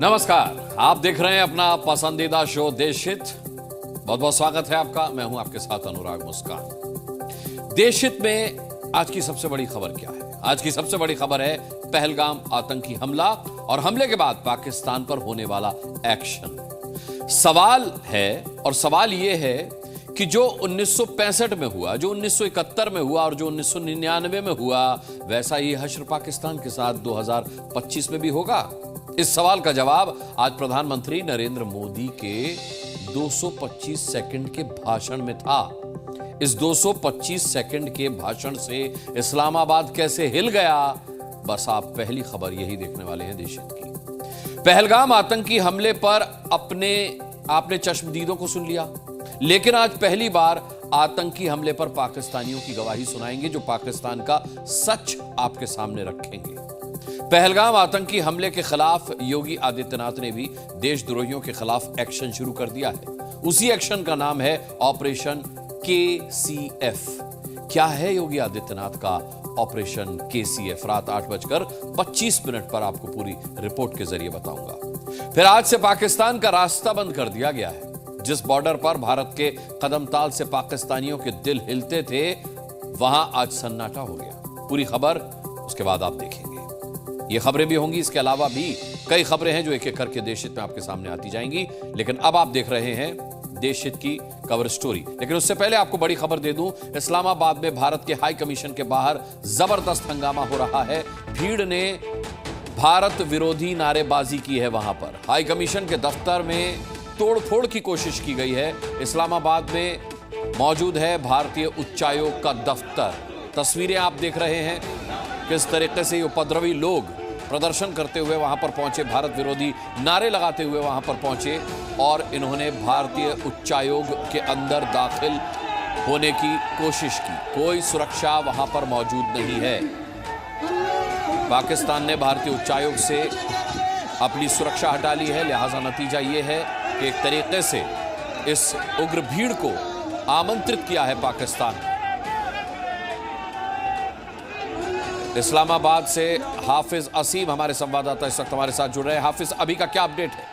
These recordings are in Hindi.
नमस्कार, आप देख रहे हैं अपना पसंदीदा शो देशहित। बहुत बहुत स्वागत है आपका। मैं हूं आपके साथ अनुराग मुस्कान। देशहित में आज की सबसे बड़ी खबर क्या है? आज की सबसे बड़ी खबर है पहलगाम आतंकी हमला और हमले के बाद पाकिस्तान पर होने वाला एक्शन। सवाल है और सवाल यह है कि जो 1965 में हुआ, जो 1971 में हुआ और जो 1999 में हुआ, वैसा ही हश्र पाकिस्तान के साथ 2025 में भी होगा? इस सवाल का जवाब आज प्रधानमंत्री नरेंद्र मोदी के 225 सेकंड के भाषण में था। इस 225 सेकंड के भाषण से इस्लामाबाद कैसे हिल गया, बस आप पहली खबर यही देखने वाले हैं देशहित की। पहलगाम आतंकी हमले पर आपने चश्मदीदों को सुन लिया, लेकिन आज पहली बार आतंकी हमले पर पाकिस्तानियों की गवाही सुनाएंगे, जो पाकिस्तान का सच आपके सामने रखेंगे। पहलगाम आतंकी हमले के खिलाफ योगी आदित्यनाथ ने भी देशद्रोहियों के खिलाफ एक्शन शुरू कर दिया है। उसी एक्शन का नाम है ऑपरेशन KCF। क्या है योगी आदित्यनाथ का ऑपरेशन KCF? रात 8:25 पर आपको पूरी रिपोर्ट के जरिए बताऊंगा। फिर आज से पाकिस्तान का रास्ता बंद कर दिया गया है। जिस बॉर्डर पर भारत के कदमताल से पाकिस्तानियों के दिल हिलते थे, वहां आज सन्नाटा हो गया। पूरी खबर उसके बाद आप देखेंगे। ये खबरें भी होंगी, इसके अलावा भी कई खबरें हैं जो एक एक करके देशहित में आपके सामने आती जाएंगी। लेकिन अब आप देख रहे हैं देशहित की कवर स्टोरी। लेकिन उससे पहले आपको बड़ी खबर दे दूं, इस्लामाबाद में भारत के हाई कमीशन के बाहर जबरदस्त हंगामा हो रहा है। भीड़ ने भारत विरोधी नारेबाजी की है। वहां पर हाई कमीशन के दफ्तर में तोड़फोड़ की कोशिश की गई है। इस्लामाबाद में मौजूद है भारतीय उच्चायोग का दफ्तर। तस्वीरें आप देख रहे हैं किस तरीके से ये उपद्रवी लोग प्रदर्शन करते हुए वहां पर पहुंचे, भारत विरोधी नारे लगाते हुए वहां पर पहुंचे और इन्होंने भारतीय उच्चायोग के अंदर दाखिल होने की कोशिश की। कोई सुरक्षा वहां पर मौजूद नहीं है। पाकिस्तान ने भारतीय उच्चायोग से अपनी सुरक्षा हटा ली है। लिहाजा नतीजा यह है कि एक तरीके से इस उग्र भीड़ को आमंत्रित किया है पाकिस्तान। इस्लामाबाद से हाफिज असीम हमारे संवाददाता इस वक्त हमारे साथ जुड़ रहे हैं। हाफिज, अभी का क्या अपडेट है?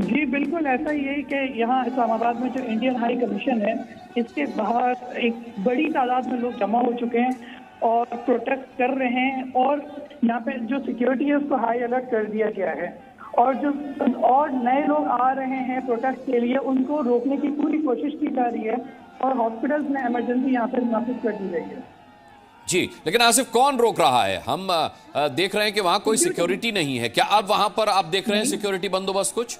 जी बिल्कुल ऐसा ही है कि यहाँ इस्लामाबाद में जो इंडियन हाई कमीशन है, इसके बाहर एक बड़ी तादाद में लोग जमा हो चुके हैं और प्रोटेस्ट कर रहे हैं। और यहाँ पे जो सिक्योरिटी है उसको हाई अलर्ट कर दिया गया है। और जो और नए लोग आ रहे हैं प्रोटेस्ट के लिए, उनको रोकने की पूरी कोशिश की जा रही है और हॉस्पिटल्स में इमरजेंसी यहाँ पे नाफिज कर दी गई है। जी, लेकिन आसिफ, कौन रोक रहा है? हम देख रहे हैं कि वहां कोई सिक्योरिटी नहीं है। क्या अब वहां पर आप देख रहे हैं सिक्योरिटी बंदोबस्त कुछ?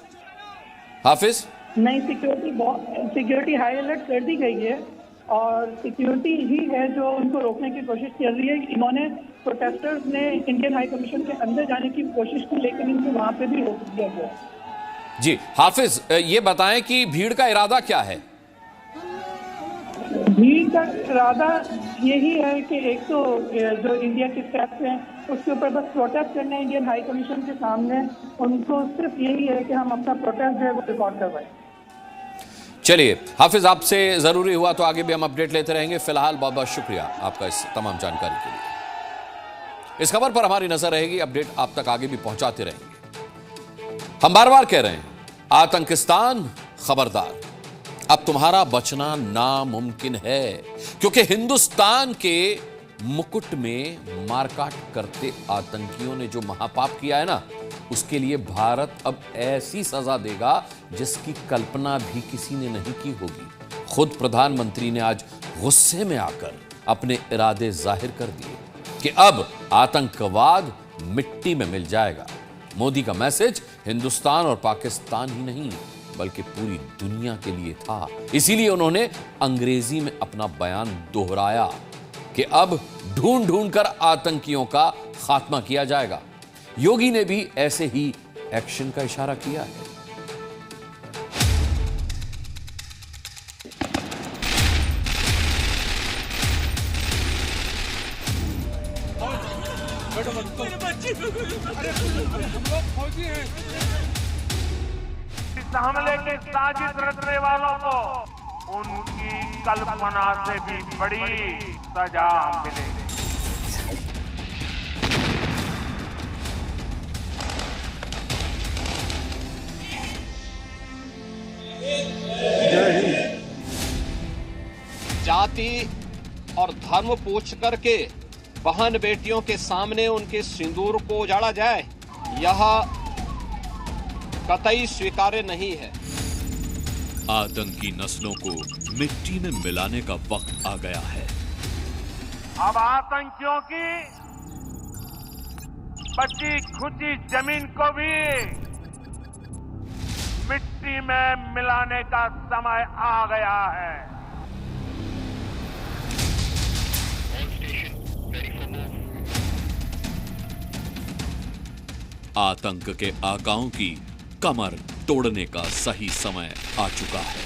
हाफिज नहीं, सिक्योरिटी हाई अलर्ट कर दी गई है और सिक्योरिटी ही है जो उनको रोकने की कोशिश कर रही है। इन्होंने प्रोटेस्टर्स ने इंडियन हाई कमीशन के अंदर जाने की कोशिश की, लेकिन इनको वहां पे भी रोक दिया गया। जी हाफिज, ये बताएं कि भीड़ का इरादा क्या है? भीड़ का इरादा यही है कि एक तो जो इंडिया के स्टेप्स हैं उसके ऊपर बस प्रोटेस्ट करने इंडियन हाई कमीशन के सामने। उनको सिर्फ यही है कि हम अपना प्रोटेस्ट जो है वो रिकॉर्ड करवाएं। चलिए हाफिज, आपसे जरूरी हुआ तो आगे भी हम अपडेट लेते रहेंगे। फिलहाल बहुत बहुत शुक्रिया आपका इस तमाम जानकारी के लिए। इस खबर पर हमारी नजर रहेगी, अपडेट आप तक आगे भी पहुंचाते रहेंगे। हम बार बार कह रहे हैं, आतंकिस्तान खबरदार, अब तुम्हारा बचना नामुमकिन है, क्योंकि हिंदुस्तान के मुकुट में मारकाट करते आतंकियों ने जो महापाप किया है ना, उसके लिए भारत अब ऐसी सजा देगा जिसकी कल्पना भी किसी ने नहीं की होगी। खुद प्रधानमंत्री ने आज गुस्से में आकर अपने इरादे जाहिर कर दिए कि अब आतंकवाद मिट्टी में मिल जाएगा। मोदी का मैसेज हिंदुस्तान और पाकिस्तान ही नहीं बल्कि पूरी दुनिया के लिए था। इसीलिए उन्होंने अंग्रेजी में अपना बयान दोहराया कि अब ढूंढ ढूंढ कर आतंकियों का खात्मा किया जाएगा। योगी ने भी ऐसे ही एक्शन का इशारा किया है। हमले की साजिश रचने वालों को उनकी कल्पना से भी बड़ी सजा मिलेगी। जाति और धर्म पूछ करके बहन बेटियों के सामने उनके सिंदूर को उजाड़ा जाए, यह कतई स्वीकार्य नहीं है। आतंकी नस्लों को मिट्टी में मिलाने का वक्त आ गया है। अब आतंकियों की बची खुची जमीन को भी मिट्टी में मिलाने का समय आ गया है। आतंक के आकाओं की कमर तोड़ने का सही समय आ चुका है।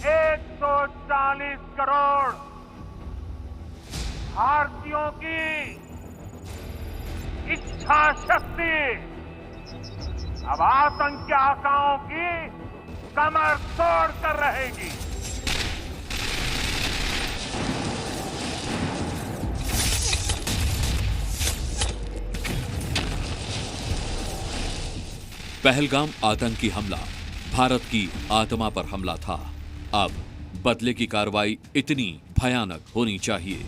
$140 करोड़ भारतीयों की इच्छा शक्ति अब आतंक के आकाओं की कमर तोड़ कर रहेगी। पहलगाम आतंकी हमला भारत की आत्मा पर हमला था। अब बदले की कार्रवाई इतनी भयानक होनी चाहिए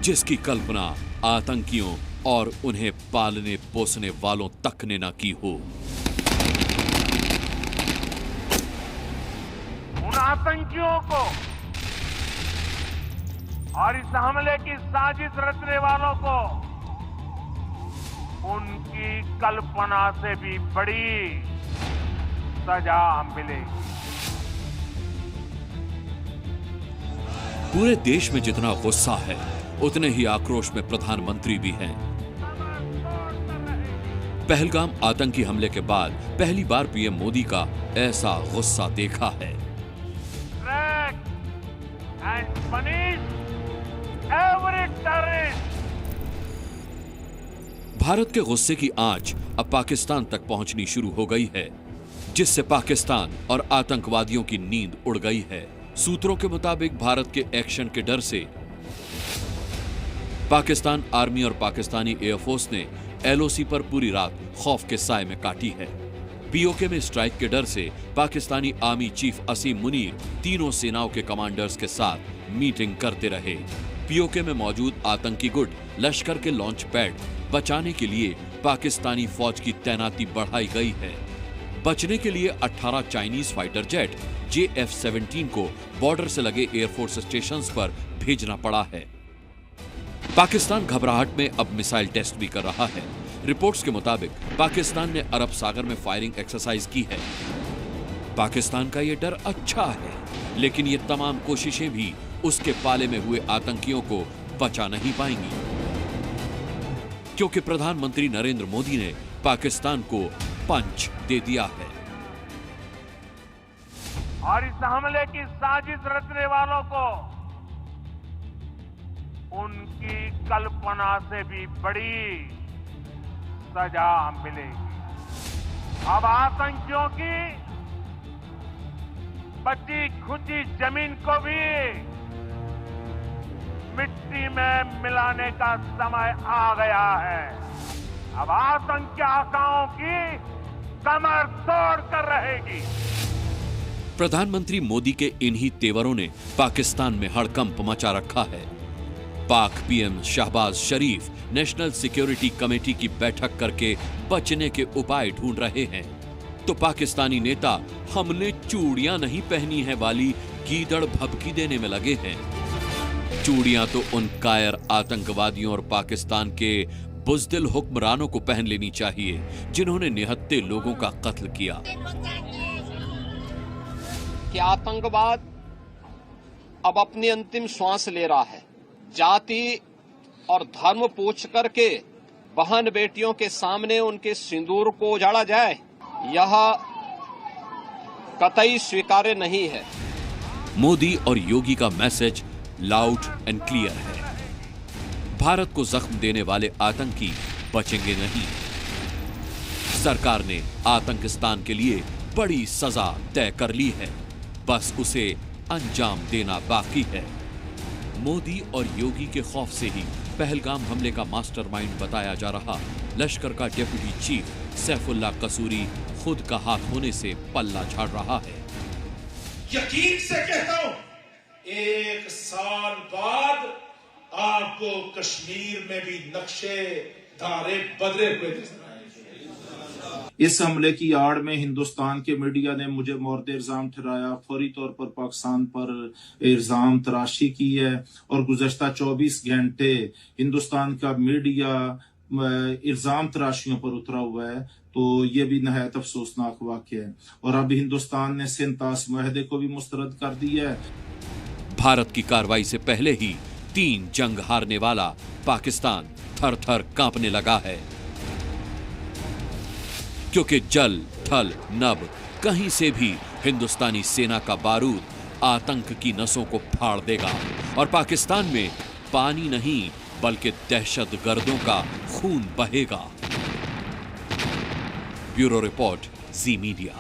जिसकी कल्पना आतंकियों और उन्हें पालने पोसने वालों तक ने न की हो। उन आतंकियों को और इस हमले की साजिश रचने वालों को उनकी कल्पना से भी बड़ी सजा मिलेगी। पूरे देश में जितना गुस्सा है उतने ही आक्रोश में प्रधानमंत्री भी हैं। पहलगाम आतंकी हमले के बाद पहली बार पीएम मोदी का ऐसा गुस्सा देखा है। Track and punish every terrorist. Bharat के गुस्से की आंच अब पाकिस्तान तक पहुंचनी शुरू हो गई है, जिससे पाकिस्तान और आतंकवादियों की नींद उड़ गई है। सूत्रों के मुताबिक भारत के एक्शन के डर से पाकिस्तान आर्मी और पाकिस्तानी एयरफोर्स ने एलओसी पर पूरी रात खौफ के साए में काटी है। पीओके में स्ट्राइक के डर से पाकिस्तानी आर्मी चीफ असीम मुनीर तीनों सेनाओं के कमांडर्स के साथ मीटिंग करते रहे। पीओके में मौजूद आतंकी गुट लश्कर के लॉन्च पैड बचाने के लिए पाकिस्तानी फौज की तैनाती बढ़ाई गई है। बचने के लिए 18 चाइनीज फाइटर जेट JF-17 को बॉर्डर से लगे एयरफोर्स स्टेशंस पर भेजना पड़ा है। पाकिस्तान घबराहट में अब मिसाइल टेस्ट भी कर रहा है। रिपोर्ट्स के मुताबिक पाकिस्तान ने अरब सागर में फायरिंग एक्सरसाइज की है। पाकिस्तान का यह डर अच्छा है, लेकिन ये तमाम कोशिशें भी उसके पाले में हुए आतंकियों को बचा नहीं पाएंगी, क्योंकि प्रधानमंत्री नरेंद्र मोदी ने पाकिस्तान को पंच दे दिया है। और इस हमले की साजिश रचने वालों को उनकी कल्पना से भी बड़ी सजा मिलेगी। अब आतंकियों की बची खुची जमीन को भी मिट्टी में मिलाने का समय आ गया है। अब आतंक के आकाओं की कमर तोड़ कर रहेगी। प्रधानमंत्री मोदी के इन्हीं तेवरों ने पाकिस्तान में हड़कंप मचा रखा है। पाक पीएम शहबाज शरीफ नेशनल सिक्योरिटी कमेटी की बैठक करके बचने के उपाय ढूंढ रहे हैं, तो पाकिस्तानी नेता हमने चूड़ियां नहीं पहनी है वाली गीदड़ भभकी देने में लगे हैं। चूड़ियां तो उन कायर आतंकवादियों और पाकिस्तान के बुज़दिल हुक्मरानों को पहन लेनी चाहिए जिन्होंने निहत्थे लोगों का कत्ल किया। कि आतंकवाद अब अपनी अंतिम श्वास ले रहा है। जाति और धर्म पूछ करके बहन बेटियों के सामने उनके सिंदूर को उजाड़ा जाए, यह कतई स्वीकार्य नहीं है। मोदी और योगी का मैसेज लाउड एंड क्लियर है। भारत को जख्म देने वाले आतंकी बचेंगे नहीं। सरकार ने आतंकिस्तान के लिए बड़ी सजा तय कर ली है, बस उसे अंजाम देना बाकी है। मोदी और योगी के खौफ से ही पहलगाम हमले का मास्टरमाइंड बताया जा रहा लश्कर का डिप्टी चीफ सैफुल्लाह कसूरी खुद का हाथ होने से पल्ला झाड़ रहा है। यकीन से कहता हूं, 1 साल बाद आपको कश्मीर में भी नक्शे धारे बदले हुए नजर आएंगे। इस हमले की आड़ में हिंदुस्तान के मीडिया ने मुझे मोर्द इल्जाम ठहराया, फौरी तौर पर पाकिस्तान पर इल्जाम तराशी की है और गुज़श्ता 24 घंटे हिंदुस्तान का मीडिया इल्जाम तराशियों पर उतरा हुआ है। तो ये भी नहायत अफसोसनाक वाक़या है और अब हिंदुस्तान ने सिंतास मुआहदे को भी मुस्तरद कर दिया है। भारत की कार्रवाई से पहले ही 3 जंग हारने वाला पाकिस्तान थर थर कांपने लगा है, क्योंकि जल थल नभ कहीं से भी हिंदुस्तानी सेना का बारूद आतंक की नसों को फाड़ देगा और पाकिस्तान में पानी नहीं बल्कि दहशतगर्दों का खून बहेगा। ब्यूरो रिपोर्ट, जी मीडिया।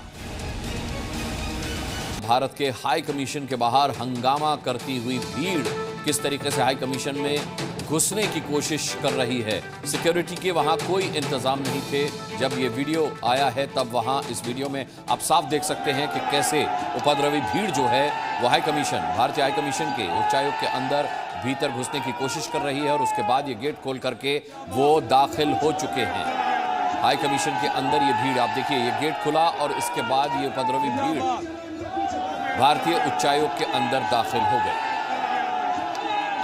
भारत के हाई कमीशन के बाहर हंगामा करती हुई भीड़ किस तरीके से हाई कमीशन में घुसने की कोशिश कर रही है। सिक्योरिटी के वहां कोई इंतजाम नहीं थे। जब ये वीडियो आया है तब वहां इस वीडियो में आप साफ देख सकते हैं कि कैसे उपद्रवी भीड़ जो है वो हाई कमीशन, भारतीय हाई कमीशन के उच्चायुक्त के अंदर भीतर घुसने की कोशिश कर रही है और उसके बाद ये गेट खोल करके वो दाखिल हो चुके हैं हाई कमीशन के अंदर। ये भीड़ आप देखिए, ये गेट खुला और इसके बाद ये उपद्रवी भीड़ भारतीय उच्चायोग के अंदर दाखिल हो गए।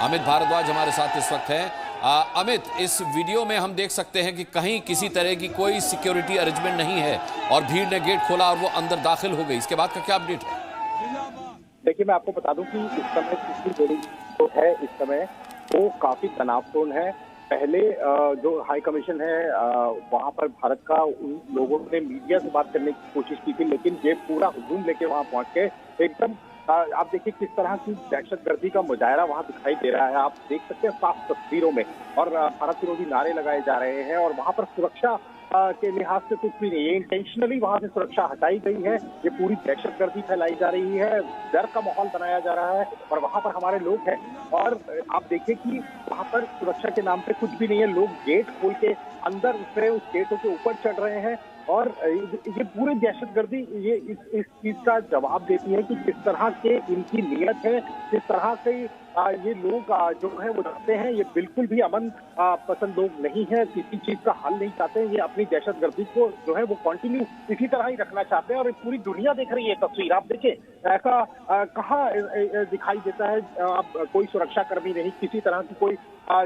अमित भारद्वाज हमारे साथ इस वक्त हैं। अमित, इस वीडियो में हम देख सकते हैं कि कहीं किसी तरह की कोई सिक्योरिटी अरेंजमेंट नहीं है और भीड़ ने गेट खोला और वो अंदर दाखिल हो गई। इसके बाद का क्या अपडेट है? देखिए, मैं आपको बता दूं कि इस समय पिछली घड़ी जो है इस समय वो काफी तनावपूर्ण है। पहले जो हाई कमीशन है वहां पर भारत का उन लोगों ने मीडिया से बात करने की कोशिश की थी, लेकिन ये पूरा हुजूम लेके वहां पहुंच के एकदम आप देखिए किस तरह की दहशतगर्दी का मुजाहरा वहां दिखाई दे रहा है। आप देख सकते हैं साफ तस्वीरों में, और भारत विरोधी नारे लगाए जा रहे हैं और वहां पर सुरक्षा के लिहाज से कुछ भी नहीं है। इंटेंशनली वहां से सुरक्षा हटाई गई है। ये पूरी दहशतगर्दी फैलाई जा रही है, डर का माहौल बनाया जा रहा है और वहां पर हमारे लोग हैं। और आप देखिए कि वहां पर सुरक्षा के नाम पे कुछ भी नहीं है। लोग गेट खोल के अंदर उतरे, उस गेटों के ऊपर चढ़ रहे हैं और ये पूरी दहशतगर्दी ये इस चीज का जवाब देती है कि किस तरह के इनकी नीयत है, किस तरह से ये लोग जो है वो चाहते हैं। ये बिल्कुल भी अमन पसंद लोग नहीं है, किसी चीज का हल नहीं चाहते हैं। ये अपनी दहशतगर्दी को जो है वो कंटिन्यू इसी तरह ही रखना चाहते हैं और पूरी दुनिया देख रही है तस्वीर। आप देखिए ऐसा कहाँ दिखाई देता है। अब कोई सुरक्षा कर्मी नहीं, किसी तरह की कोई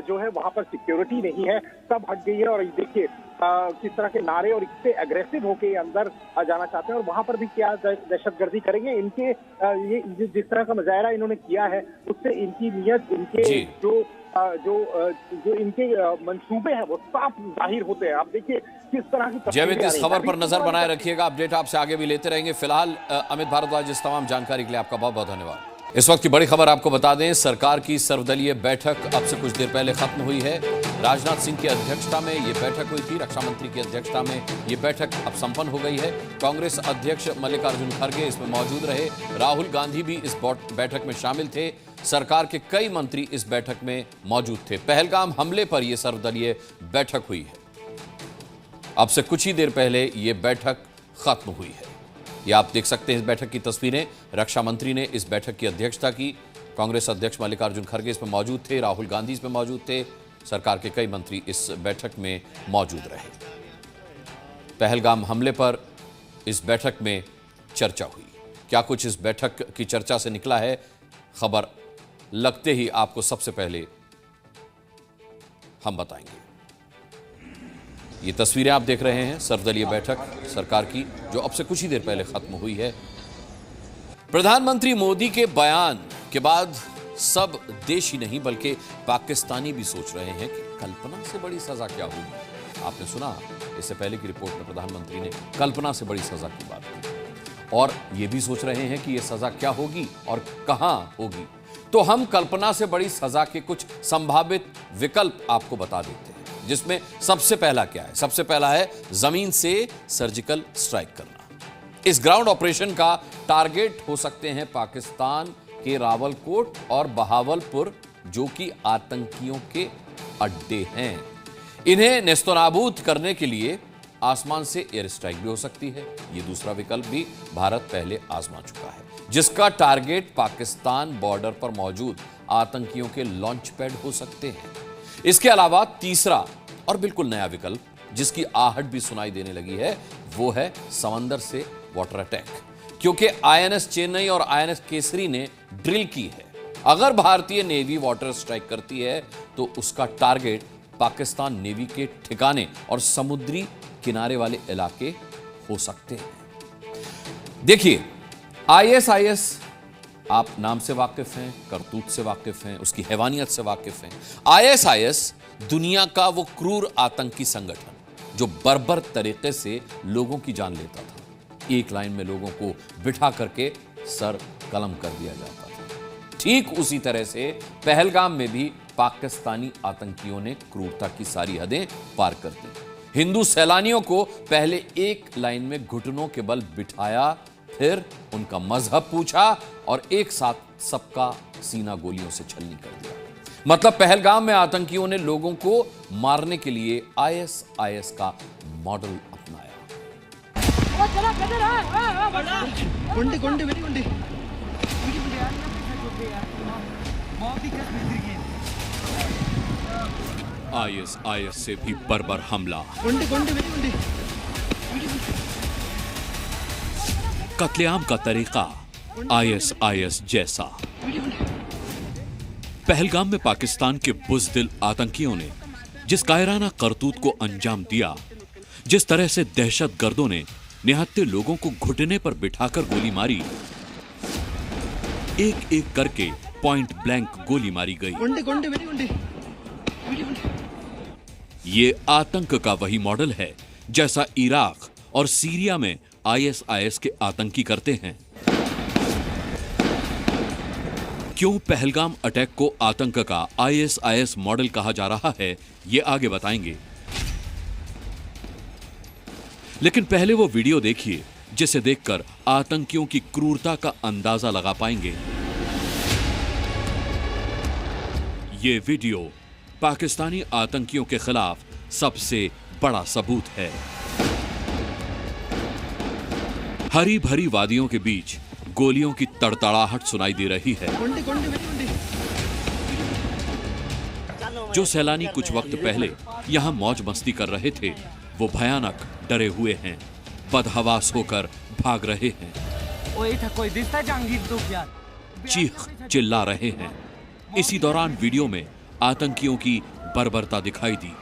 जो है वहां पर सिक्योरिटी नहीं है, सब हट गई है। और देखिए किस तरह के नारे और इससे एग्रेसिव होके अंदर जाना चाहते हैं और वहां पर भी क्या दहशतगर्दी करेंगे। इनके ये जिस तरह का मुजाहरा इन्होंने किया है उससे इनकी नीयत, इनके जो इनके मंसूबे हैं वो साफ जाहिर होते हैं। आप देखिए किस तरह की जयवीत, इस खबर पर नजर बनाए रखिएगा, अपडेट आपसे आगे भी लेते रहेंगे। फिलहाल अमित भारद्वाज, इस तमाम जानकारी के लिए आपका बहुत बहुत धन्यवाद। इस वक्त की बड़ी खबर आपको बता दें, सरकार की सर्वदलीय बैठक अब से कुछ देर पहले खत्म हुई है। राजनाथ सिंह की अध्यक्षता में ये बैठक हुई थी, रक्षा मंत्री की अध्यक्षता में ये बैठक अब संपन्न हो गई है। कांग्रेस अध्यक्ष मल्लिकार्जुन खड़गे इसमें मौजूद रहे, राहुल गांधी भी इस बैठक में शामिल थे, सरकार के कई मंत्री इस बैठक में मौजूद थे। पहलगाम हमले पर यह सर्वदलीय बैठक हुई है। अब से कुछ ही देर पहले ये बैठक खत्म हुई है। ये आप देख सकते हैं इस बैठक की तस्वीरें। रक्षा मंत्री ने इस बैठक की अध्यक्षता की, कांग्रेस अध्यक्ष मल्लिकार्जुन खड़गे इसमें मौजूद थे, राहुल गांधी इसमें मौजूद थे, सरकार के कई मंत्री इस बैठक में मौजूद रहे। पहलगाम हमले पर इस बैठक में चर्चा हुई। क्या कुछ इस बैठक की चर्चा से निकला है, खबर लगते ही आपको सबसे पहले हम बताएंगे। ये तस्वीरें आप देख रहे हैं सर्वदलीय बैठक सरकार की, जो अब से कुछ ही देर पहले खत्म हुई है। प्रधानमंत्री मोदी के बयान के बाद सब देश ही नहीं बल्कि पाकिस्तानी भी सोच रहे हैं कि कल्पना से बड़ी सजा क्या होगी। आपने सुना इससे पहले की रिपोर्ट में प्रधानमंत्री ने कल्पना से बड़ी सजा की बात की और ये भी सोच रहे हैं कि यह सजा क्या होगी और कहां होगी। तो हम कल्पना से बड़ी सजा के कुछ संभावित विकल्प आपको बता देते हैं, जिसमें सबसे पहला क्या है? सबसे पहला है जमीन से सर्जिकल स्ट्राइक करना। इस ग्राउंड ऑपरेशन का टारगेट हो सकते हैं पाकिस्तान के रावलकोट और बहावलपुर जो कि आतंकियों के अड्डे हैं। इन्हें नेस्तनाबूद करने के लिए आसमान से एयर स्ट्राइक भी हो सकती है। यह दूसरा विकल्प भी भारत पहले आजमा चुका है, जिसका टारगेट पाकिस्तान बॉर्डर पर मौजूद आतंकियों के लॉन्च पैड हो सकते हैं। इसके अलावा तीसरा और बिल्कुल नया विकल्प, जिसकी आहट भी सुनाई देने लगी है, वो है समंदर से वाटर अटैक, क्योंकि आईएनएस चेन्नई और आईएनएस केसरी ने ड्रिल की है। अगर भारतीय नेवी वाटर स्ट्राइक करती है तो उसका टारगेट पाकिस्तान नेवी के ठिकाने और समुद्री किनारे वाले इलाके हो सकते हैं। देखिए, आईएसआईएस आप नाम से वाकिफ हैं, करतूत से वाकिफ हैं, उसकी हैवानियत से वाकिफ हैं। आईएसआईएस दुनिया का वो क्रूर आतंकी संगठन जो बर्बर तरीके से लोगों की जान लेता था। एक लाइन में लोगों को बिठा करके सर कलम कर दिया जाता था। ठीक उसी तरह से पहलगाम में भी पाकिस्तानी आतंकियों ने क्रूरता की सारी हदें पार कर दी। हिंदू सैलानियों को पहले एक लाइन में घुटनों के बल बिठाया, फिर उनका मजहब पूछा और एक साथ सबका सीना गोलियों से छलनी कर दिया। मतलब पहलगाम में आतंकियों ने लोगों को मारने के लिए आईएसआईएस का मॉडल अपनाया। आईएसआईएस से भी बर्बर हमला, कत्लेआम का तरीका आईएसआईएस जैसा। पहलगाम में पाकिस्तान के बुज़दिल आतंकियों ने जिस कायराना करतूत को अंजाम दिया, जिस तरह से दहशतगर्दों ने निहत्थे लोगों को घुटने पर बिठाकर गोली मारी, एक एक करके पॉइंट ब्लैंक गोली मारी गई। ये आतंक का वही मॉडल है जैसा इराक और सीरिया में आईएसआईएस के आतंकी करते हैं। क्यों पहलगाम अटैक को आतंक का आईएसआईएस मॉडल कहा जा रहा है, ये आगे बताएंगे। लेकिन पहले वो वीडियो देखिए जिसे देखकर आतंकियों की क्रूरता का अंदाजा लगा पाएंगे। ये वीडियो पाकिस्तानी आतंकियों के खिलाफ सबसे बड़ा सबूत है। हरी भरी वादियों के बीच गोलियों की तड़तड़ाहट सुनाई दे रही है। जो सैलानी कुछ वक्त पहले यहां मौज मस्ती कर रहे थे, वो भयानक डरे हुए हैं, बदहवास होकर भाग रहे हैं, चीख चिल्ला रहे हैं। इसी दौरान वीडियो में आतंकियों की बर्बरता दिखाई दी।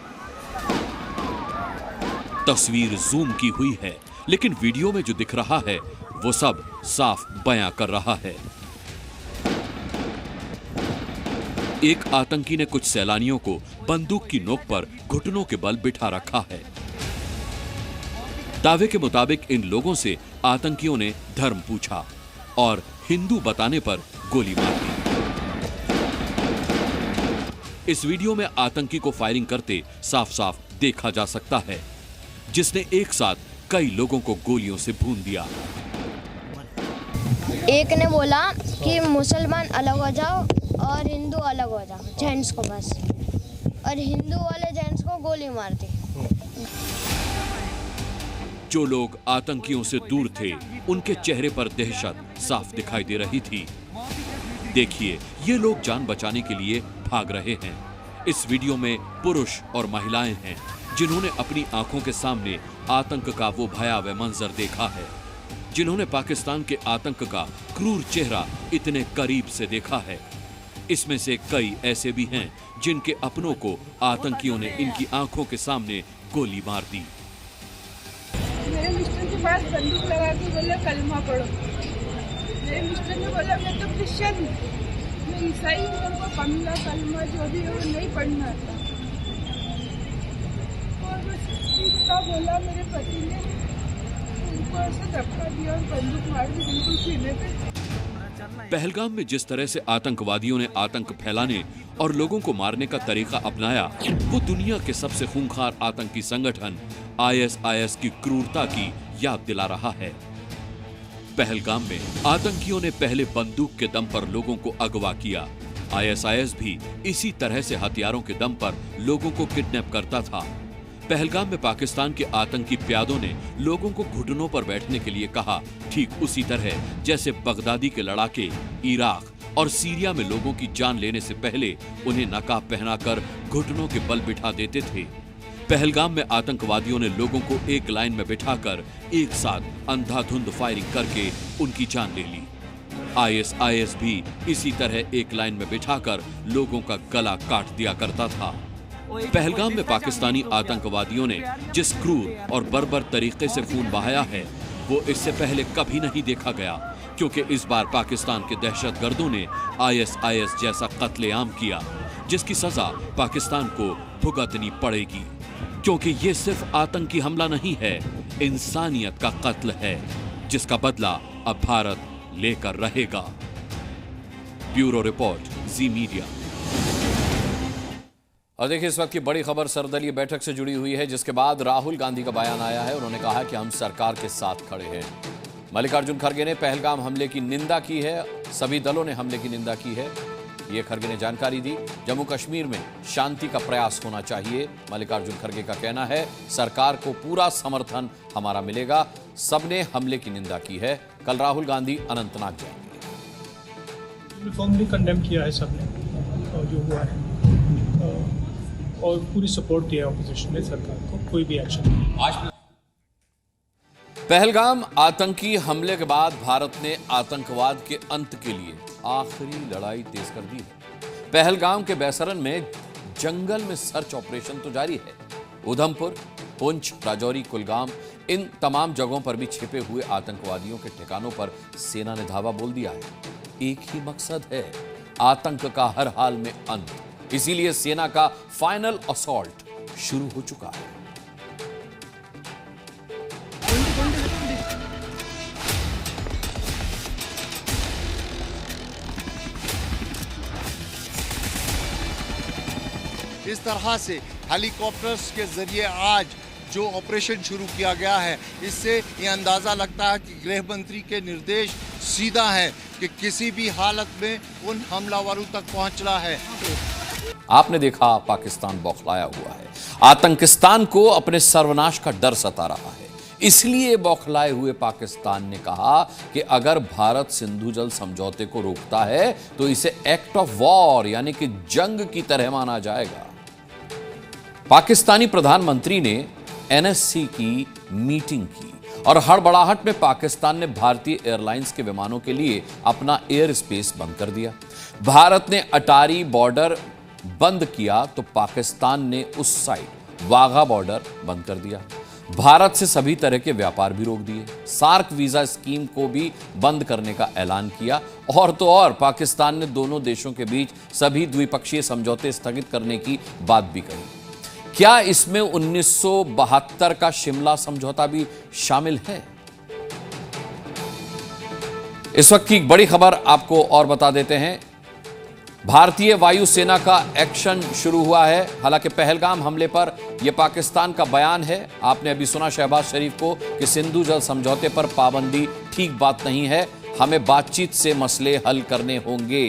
तस्वीर जूम की हुई है, लेकिन वीडियो में जो दिख रहा है वो सब साफ बयां कर रहा है। एक आतंकी ने कुछ सैलानियों को बंदूक की नोक पर घुटनों के बल बिठा रखा है। दावे के मुताबिक इन लोगों से आतंकियों ने धर्म पूछा और हिंदू बताने पर गोली मार दी। इस वीडियो में आतंकी को फायरिंग करते साफ साफ देखा जा सकता है, जिसने एक साथ कई लोगों को गोलियों से भून दिया। एक ने बोला कि मुसलमान अलग हो जाओ और हिंदू अलग हो जाओ, जेंट्स को बस, और हिंदू वाले जेंट्स को गोली मार दी। जो लोग आतंकियों से दूर थे, उनके चेहरे पर दहशत साफ दिखाई दे रही थी। देखिए, ये लोग जान बचाने के लिए भाग रहे हैं। इस वीडियो में पुरुष और महिलाएं हैं जिन्होंने अपनी आंखों के सामने आतंक का वो भयावह मंजर देखा है, जिन्होंने पाकिस्तान के आतंक का क्रूर चेहरा इतने करीब से देखा है। इसमें से कई ऐसे भी हैं जिनके अपनों को आतंकियों ने इनकी आंखों के सामने गोली मार दी। मेरे मिस्टर के पास बंदूक लगा के बोले कलमा पढ़ो। मेरे मिस्टर ने बोला मैं तो क्रिश्चियन हूँ, मैं ईसाई हूँ, उनको कमला कलमा जो भी हो नहीं पढ़ना आता। और बस इतना बोला मेरे पति ने, उनको ऐसे धक्का दिया और बंदूक मार दी बिल्कुल सीने पे। पहलगाम में जिस तरह से आतंकवादियों ने आतंक फैलाने और लोगों को मारने का तरीका अपनाया, वो दुनिया के सबसे खूंखार आतंकी संगठन आईएसआईएस की क्रूरता की याद दिला रहा है। पहलगाम में आतंकियों ने पहले बंदूक के दम पर लोगों को अगवा किया। आईएसआईएस भी इसी तरह से हथियारों के दम पर लोगों को किडनैप करता था। पहलगाम में पाकिस्तान के आतंकी प्यादों ने लोगों को घुटनों पर बैठने के लिए कहा, ठीक उसी तरह जैसे बगदादी के लड़ाके इराक और सीरिया में लोगों की जान लेने से पहले उन्हें नकाब पहनाकर घुटनों के बल बिठा देते थे। पहलगाम में आतंकवादियों ने लोगों को एक लाइन में बिठाकर एक साथ अंधाधुंध फायरिंग करके उनकी जान ले ली। आईएसआईएस भी इसी तरह एक लाइन में बिठाकर लोगों का गला काट दिया करता था। पहलगाम में पाकिस्तानी आतंकवादियों ने जिस क्रूर और बर्बर तरीके से खून बहाया है वो इससे पहले कभी नहीं देखा गया, क्योंकि इस बार पाकिस्तान के दहशतगर्दों ने आईएसआईएस जैसा कत्लेआम किया जिसकी सजा पाकिस्तान को भुगतनी पड़ेगी, क्योंकि ये सिर्फ आतंकी हमला नहीं है, इंसानियत का कत्ल है जिसका बदला अब भारत लेकर रहेगा। ब्यूरो रिपोर्ट, जी मीडिया। और देखिए इस वक्त की बड़ी खबर सर्वदलीय बैठक से जुड़ी हुई है, जिसके बाद राहुल गांधी का बयान आया है। उन्होंने कहा कि हम सरकार के साथ खड़े हैं। मल्लिकार्जुन खड़गे ने पहलगाम हमले की निंदा की है, सभी दलों ने हमले की निंदा की है, ये खड़गे ने जानकारी दी। जम्मू कश्मीर में शांति का प्रयास होना चाहिए, मल्लिकार्जुन खड़गे का कहना है। सरकार को पूरा समर्थन हमारा मिलेगा। सबने हमले की निंदा की है। कल राहुल गांधी अनंतनाग जाएंगे। फॉर्मली कंडेम किया है सबने जो हुआ है, और पूरी सपोर्ट दिया है ऑपोजिशन ने सरकार को, कोई भी एक्शन। पहलगाम आतंकी हमले के बाद भारत ने आतंकवाद के अंत के लिए आखिरी लड़ाई तेज कर दी है। पहलगाम के बैसरन में जंगल में सर्च ऑपरेशन तो जारी है। उधमपुर, पुंछ, राजौरी, कुलगाम, इन तमाम जगहों पर भी छिपे हुए आतंकवादियों के ठिकानों पर सेना ने धावा बोल दिया है। एक ही मकसद है, आतंक का हर हाल में अंत। इसीलिए सेना का फाइनल असॉल्ट शुरू हो चुका है। इस तरह से हेलीकॉप्टर्स के जरिए आज जो ऑपरेशन शुरू किया गया है, इससे ये अंदाज़ा लगता है कि गृह मंत्री के निर्देश सीधा है कि किसी भी हालत में उन हमलावरों तक पहुंचना है। आपने देखा पाकिस्तान बौखलाया हुआ है। आतंकिस्तान को अपने सर्वनाश का डर सता रहा है। इसलिए बौखलाए हुए पाकिस्तान ने कहा कि अगर भारत सिंधु जल समझौते को रोकता है तो इसे एक्ट ऑफ वॉर यानी कि जंग की तरह माना जाएगा। पाकिस्तानी प्रधानमंत्री ने एनएससी की मीटिंग की और हड़बड़ाहट में पाकिस्तान ने भारतीय एयरलाइंस के विमानों के लिए अपना एयर स्पेस बंद कर दिया। भारत ने अटारी बॉर्डर बंद किया तो पाकिस्तान ने उस साइड वाघा बॉर्डर बंद कर दिया। भारत से सभी तरह के व्यापार भी रोक दिए। सार्क वीजा स्कीम को भी बंद करने का ऐलान किया। और तो और पाकिस्तान ने दोनों देशों के बीच सभी द्विपक्षीय समझौते स्थगित करने की बात भी कही। क्या इसमें 1972 का शिमला समझौता भी शामिल है? इस वक्त की बड़ी खबर आपको और बता देते हैं। भारतीय वायुसेना का एक्शन शुरू हुआ है। हालांकि पहलगाम हमले पर यह पाकिस्तान का बयान है। आपने अभी सुना शहबाज शरीफ को कि सिंधु जल समझौते पर पाबंदी ठीक बात नहीं है, हमें बातचीत से मसले हल करने होंगे।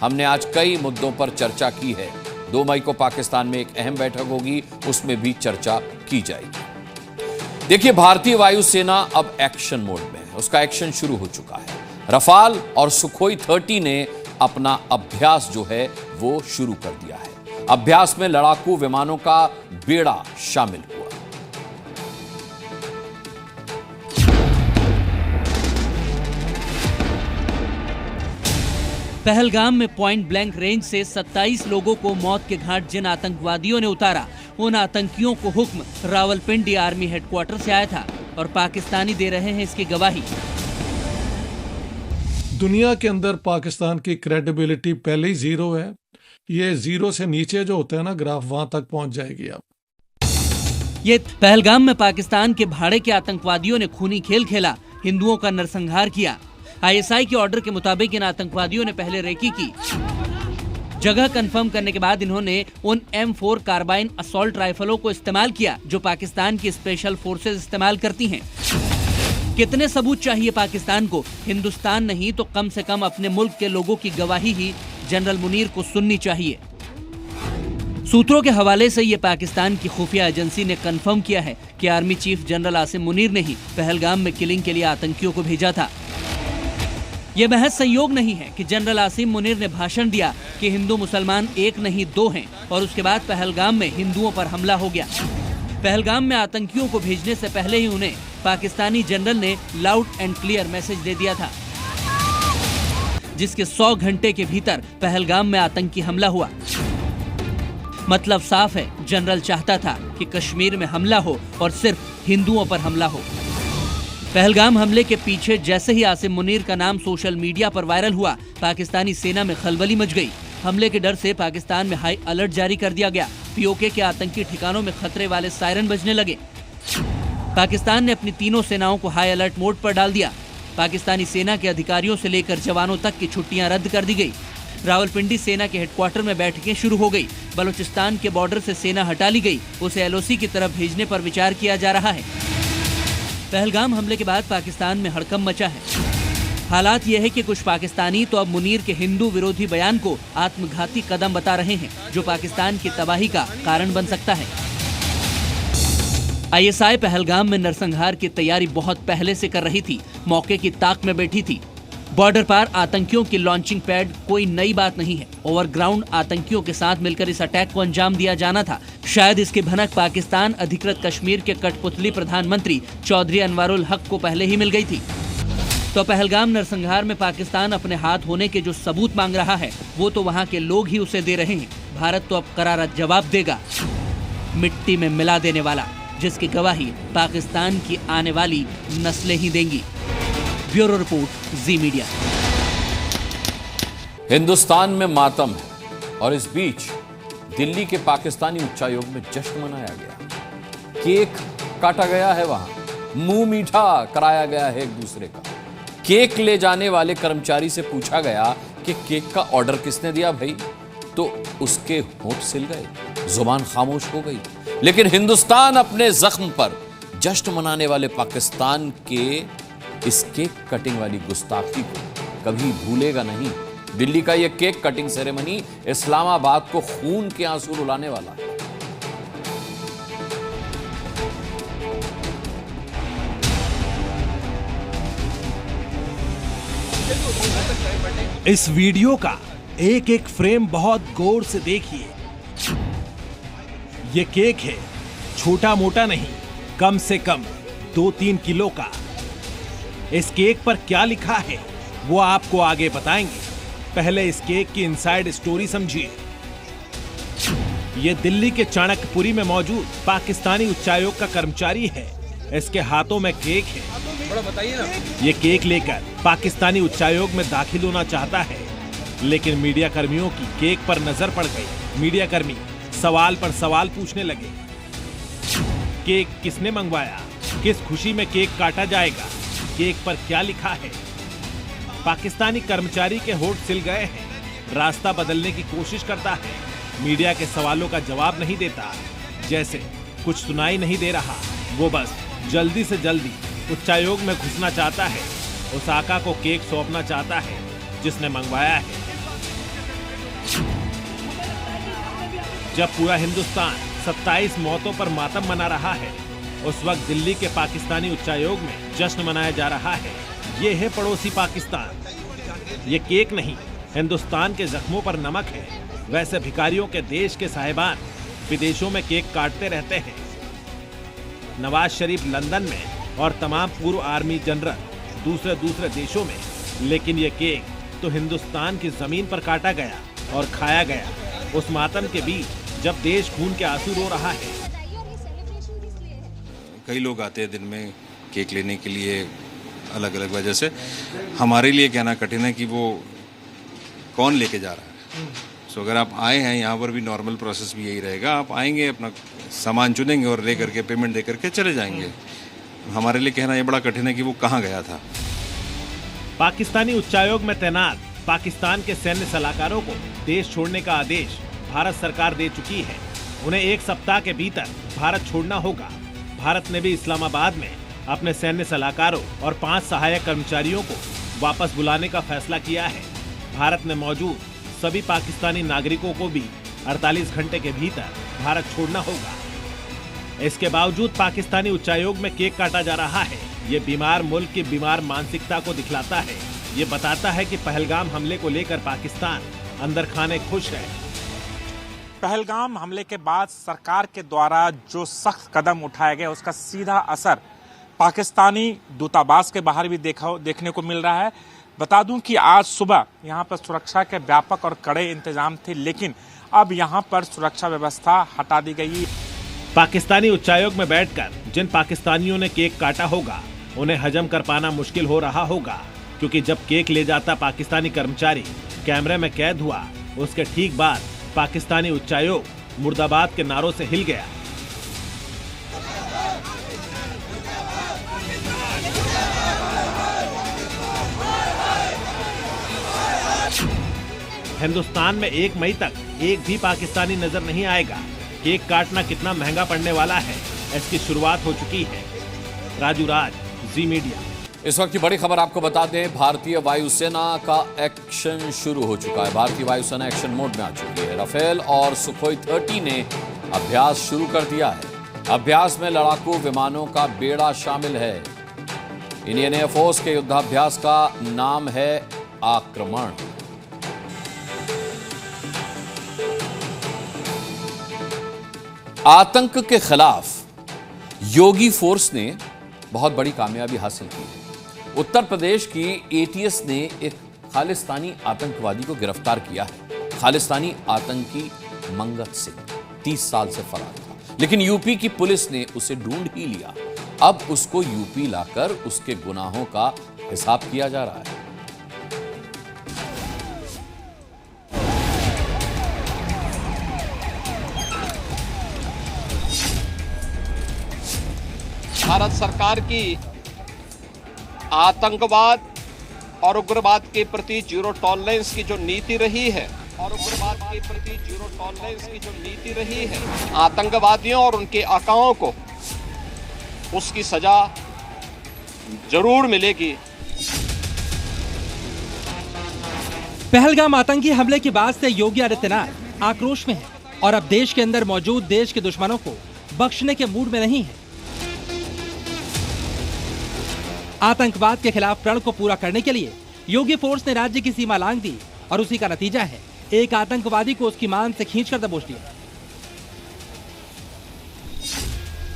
हमने आज कई मुद्दों पर चर्चा की है। 2 मई को पाकिस्तान में एक अहम बैठक होगी, उसमें भी चर्चा की जाएगी। देखिए, भारतीय वायुसेना अब एक्शन मोड में है। उसका एक्शन शुरू हो चुका है। रफाल और सुखोई 30 ने अपना अभ्यास जो है वो शुरू कर दिया है। अभ्यास में लड़ाकू विमानों का बेड़ा शामिल हुआ। पहलगाम में पॉइंट ब्लैंक रेंज से 27 लोगों को मौत के घाट जिन आतंकवादियों ने उतारा, उन आतंकियों को हुक्म रावलपिंडी आर्मी हेडक्वार्टर से आया था और पाकिस्तानी दे रहे हैं इसकी गवाही। दुनिया के अंदर पाकिस्तान की क्रेडिबिलिटी पहले ही जीरो है। ये जीरो से नीचे जो होता है ना ग्राफ, वहां तक पहुंच जाएगी। अब ये पहलगाम में पाकिस्तान के भाड़े के आतंकवादियों ने खूनी खेल खेला, हिंदुओं का नरसंहार किया। आईएसआई के ऑर्डर के मुताबिक इन आतंकवादियों ने पहले रेकी की। जगह कंफर्म करने के बाद इन्होंने उन M4 कार्बाइन असॉल्ट राइफलों को इस्तेमाल किया जो पाकिस्तान की स्पेशल फोर्सेज इस्तेमाल करती हैं। कितने सबूत चाहिए पाकिस्तान को? हिंदुस्तान नहीं तो कम से कम अपने मुल्क के लोगों की गवाही ही जनरल मुनीर को सुननी चाहिए। सूत्रों के हवाले से ये पाकिस्तान की खुफिया एजेंसी ने कंफर्म किया है कि army chief general Asim Munir ने ही पहलगाम में किलिंग के लिए आतंकियों को भेजा था। यह महज संयोग नहीं है कि जनरल आसिम मुनीर ने भाषण दिया कि हिंदू मुसलमान एक नहीं दो हैं और उसके बाद पहलगाम में हिंदुओं पर हमला हो गया। पहलगाम में आतंकियों को भेजने से पहले ही उन्हें पाकिस्तानी जनरल ने लाउड एंड क्लियर मैसेज दे दिया था, जिसके 100 घंटे के भीतर पहलगाम में आतंकी हमला हुआ। मतलब साफ है, जनरल चाहता था कि कश्मीर में हमला हो और सिर्फ हिंदुओं पर हमला हो। पहलगाम हमले के पीछे जैसे ही आसिम मुनीर का नाम सोशल मीडिया पर वायरल हुआ, पाकिस्तानी सेना में खलबली मच गई। हमले के डर से पाकिस्तान में हाई अलर्ट जारी कर दिया गया। पीओके के आतंकी ठिकानों में खतरे वाले सायरन बजने लगे। पाकिस्तान ने अपनी तीनों सेनाओं को हाई अलर्ट मोड पर डाल दिया। पाकिस्तानी सेना के अधिकारियों से लेकर जवानों तक की छुट्टियां रद्द कर दी गई। रावलपिंडी सेना के हेडक्वार्टर में बैठकें शुरू हो गई। बलूचिस्तान के बॉर्डर से सेना हटा ली गई, उसे एलओसी की तरफ भेजने पर विचार किया जा रहा है। पहलगाम हमले के बाद पाकिस्तान में हड़कंप मचा है। हालात यह है कि कुछ पाकिस्तानी तो अब मुनीर के हिंदू विरोधी बयान को आत्मघाती कदम बता रहे हैं, जो पाकिस्तान की तबाही का कारण बन सकता है। आईएसआई पहलगाम में नरसंहार की तैयारी बहुत पहले से कर रही थी, मौके की ताक में बैठी थी। बॉर्डर पार आतंकियों की लॉन्चिंग पैड कोई नई बात नहीं है। ओवरग्राउंड आतंकियों के साथ मिलकर इस अटैक को अंजाम दिया जाना था। शायद इसकी भनक पाकिस्तान अधिकृत कश्मीर के कठपुतली प्रधानमंत्री चौधरी अनवारुल हक को पहले ही मिल गई थी। तो पहलगाम नरसंहार में पाकिस्तान अपने हाथ होने के जो सबूत मांग रहा है, वो तो वहाँ के लोग ही उसे दे रहे हैं। भारत तो अब करारा जवाब देगा, मिट्टी में मिला देने वाला, जिसकी गवाही पाकिस्तान की आने वाली नस्लें ही देंगी। ब्यूरो रिपोर्ट, जी मीडिया। हिंदुस्तान में मातम है और इस बीच दिल्ली के पाकिस्तानी उच्चायोग में जश्न मनाया गया। केक काटा गया है, वहां मुंह मीठा कराया गया है एक दूसरे का। केक ले जाने वाले कर्मचारी से पूछा गया कि केक का ऑर्डर किसने दिया भाई, तो उसके होंठ सिल गए, जुबान खामोश हो गई। लेकिन हिंदुस्तान अपने जख्म पर जश्न मनाने वाले पाकिस्तान के इस केक कटिंग वाली गुस्ताखी को कभी भूलेगा नहीं। दिल्ली का यह केक कटिंग सेरेमनी इस्लामाबाद को खून के आंसू रुलाने वाला है। इस वीडियो का एक एक फ्रेम बहुत गौर से देखिए। ये केक है, छोटा मोटा नहीं, कम से कम 2-3 किलो का। इस केक पर क्या लिखा है वो आपको आगे बताएंगे। पहले इस केक की इनसाइड स्टोरी समझिए। ये दिल्ली के चाणक्यपुरी में मौजूद पाकिस्तानी उच्चायोग का कर्मचारी है। इसके हाथों में केक है। बताइए ना। ये केक लेकर पाकिस्तानी उच्चायोग में दाखिल होना चाहता है, लेकिन मीडिया कर्मियों की केक पर नजर पड़ गई। मीडिया कर्मी सवाल पर सवाल पूछने लगे। केक किसने मंगवाया? किस खुशी में केक काटा जाएगा? केक पर क्या लिखा है? पाकिस्तानी कर्मचारी के होंठ सिल गए हैं। रास्ता बदलने की कोशिश करता है। मीडिया के सवालों का जवाब नहीं देता, जैसे कुछ सुनाई नहीं दे रहा। वो बस जल्दी से जल्दी उच्चायोग में घुसना चाहता है। उस आका को केक सौंपना चाहता है जिसने मंगवाया है। जब पूरा हिंदुस्तान 27 मौतों पर मातम मना रहा है, उस वक्त दिल्ली के पाकिस्तानी उच्चायोग में जश्न मनाया जा रहा है। ये है पड़ोसी पाकिस्तान। ये केक नहीं, हिंदुस्तान के जख्मों पर नमक है। वैसे भिखारियों के देश के साहिबान विदेशों में केक काटते रहते हैं। नवाज शरीफ लंदन में और तमाम पूर्व आर्मी जनरल दूसरे देशों में, लेकिन ये केक तो हिंदुस्तान की जमीन पर काटा गया और खाया गया। उस मातम के बीच जब देश खून के आंसू रो रहा है। कई लोग आते हैं दिन में केक लेने के लिए, अलग अलग वजह से। हमारे लिए कहना कठिन है कि वो कौन लेके जा रहा है। सो अगर आप आए हैं, यहाँ पर भी नॉर्मल प्रोसेस भी यही रहेगा। आप आएंगे, अपना सामान चुनेंगे और ले करके पेमेंट दे करके चले जाएंगे। हमारे लिए कहना ये बड़ा कठिन है कि वो कहाँ गया था। पाकिस्तानी उच्चायोग में तैनात पाकिस्तान के सैन्य सलाहकारों को देश छोड़ने का आदेश भारत सरकार दे चुकी है। उन्हें 1 सप्ताह के भीतर भारत छोड़ना होगा। भारत ने भी इस्लामाबाद में अपने सैन्य सलाहकारों और 5 सहायक कर्मचारियों को वापस बुलाने का फैसला किया है। भारत में मौजूद सभी पाकिस्तानी नागरिकों को भी 48 घंटे के भीतर भारत छोड़ना होगा। इसके बावजूद पाकिस्तानी उच्चायोग में केक काटा जा रहा है। ये बीमार मुल्क की बीमार मानसिकता को दिखलाता है। ये बताता है कि पहलगाम हमले को लेकर पाकिस्तान अंदर खाने खुश है। पहलगाम हमले के बाद सरकार के द्वारा जो सख्त कदम उठाया गया उसका सीधा असर पाकिस्तानी दूतावास के बाहर भी देखने को मिल रहा है। बता दूं कि आज सुबह यहां पर सुरक्षा के व्यापक और कड़े इंतजाम थे, लेकिन अब यहां पर सुरक्षा व्यवस्था हटा दी गई। पाकिस्तानी उच्चायोग में बैठकर जिन पाकिस्तानियों ने केक काटा होगा उन्हें हजम कर पाना मुश्किल हो रहा होगा, क्योंकि जब केक ले जाता पाकिस्तानी कर्मचारी कैमरे में कैद हुआ, उसके ठीक बाद पाकिस्तानी उच्चायोग मुर्दाबाद के नारों से हिल गया। हिंदुस्तान में 1 मई तक एक भी पाकिस्तानी नजर नहीं आएगा। केक काटना कितना महंगा पड़ने वाला है, इसकी शुरुआत हो चुकी है। राजू राज, जी मीडिया। इस वक्त की बड़ी खबर आपको बता दें, भारतीय वायुसेना का एक्शन शुरू हो चुका है। भारतीय वायुसेना एक्शन मोड में आ चुकी है। राफेल और सुखोई 30 ने अभ्यास शुरू कर दिया है। अभ्यास में लड़ाकू विमानों का बेड़ा शामिल है। इंडियन एयरफोर्स के युद्धाभ्यास का नाम है आक्रमण। आतंक के खिलाफ योगी फोर्स ने बहुत बड़ी कामयाबी हासिल की है। उत्तर प्रदेश की एटीएस ने एक खालिस्तानी आतंकवादी को गिरफ्तार किया है। खालिस्तानी आतंकी मंगत सिंह 30 साल से फरार था, लेकिन यूपी की पुलिस ने उसे ढूंढ ही लिया। अब उसको यूपी लाकर उसके गुनाहों का हिसाब किया जा रहा है। भारत सरकार की आतंकवाद और उग्रवाद के प्रति जीरो टॉलरेंस की जो नीति रही है आतंकवादियों और उनके आकाओं को उसकी सजा जरूर मिलेगी। पहलगाम आतंकी हमले के बाद से योगी आदित्यनाथ आक्रोश में है और अब देश के अंदर मौजूद देश के दुश्मनों को बख्शने के मूड में नहीं है। आतंकवाद के खिलाफ प्रण को पूरा करने के लिए योगी फोर्स ने राज्य की सीमा लांघ दी और उसी का नतीजा है एक आतंकवादी को उसकी मान से खींचकर दबोच दिया।